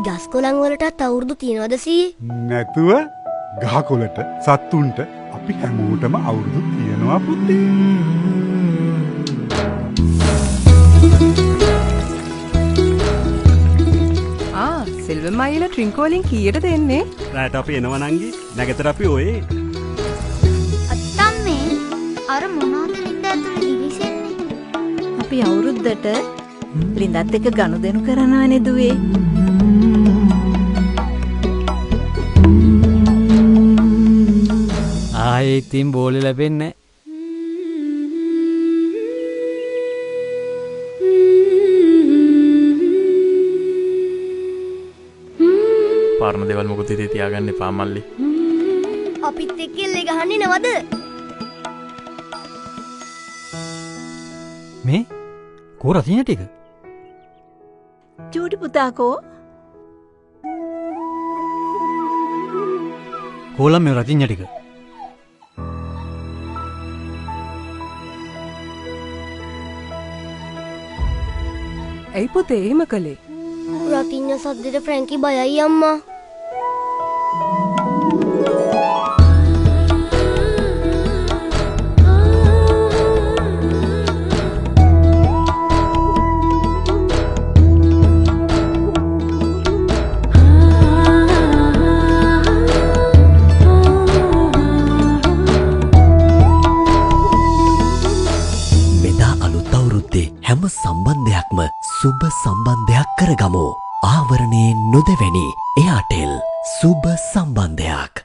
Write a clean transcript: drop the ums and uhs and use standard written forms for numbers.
ගස් කොළන් වලටත් අවුරුදු තියනවද සීයේ? නැතුව ගහකොළට සත්තුන්ට අපි හැමෝටම අවුරුදු තියෙනවා පුතේ. සෙල්වම් අයියලා ඩ්‍රින්ක් වලින් කීයට දෙන්නේ? රාට අපි එනවා නංගි. නැගතර අපි ඔයේ. අත්තම්මේ අර මොනවද ලින්ද ඇතුලේ දිවිසෙන්නේ? අපි අවුරුද්දට ලින්දත් එක්ක ගනුදෙනු කරනවනේ දුවේ. ආයේ ඉතින් බෝලේ ලැබෙන්නේ පාරණ දේවල් මොකද ඉතින් තියාගන්න එපා මල්ලි. අපිත් එක්ක එල්ලේ ගහන්නේ නැවද? මේ කෝ රතින ටික චූටි පුතාකෝ කෝලම් මේ රතින ටික ඇයි පුතේ එහෙම කළේ? රතිඤ්ඤ සද්දෙට ෆ්‍රැන්කි බයයි අම්මා. හැම සම්බන්ධයක්ම සුබ සම්බන්ධයක් කරගමු. ආවරණයේ නොදෙවැනි එයාටෙල් සුබ සම්බන්ධයක්.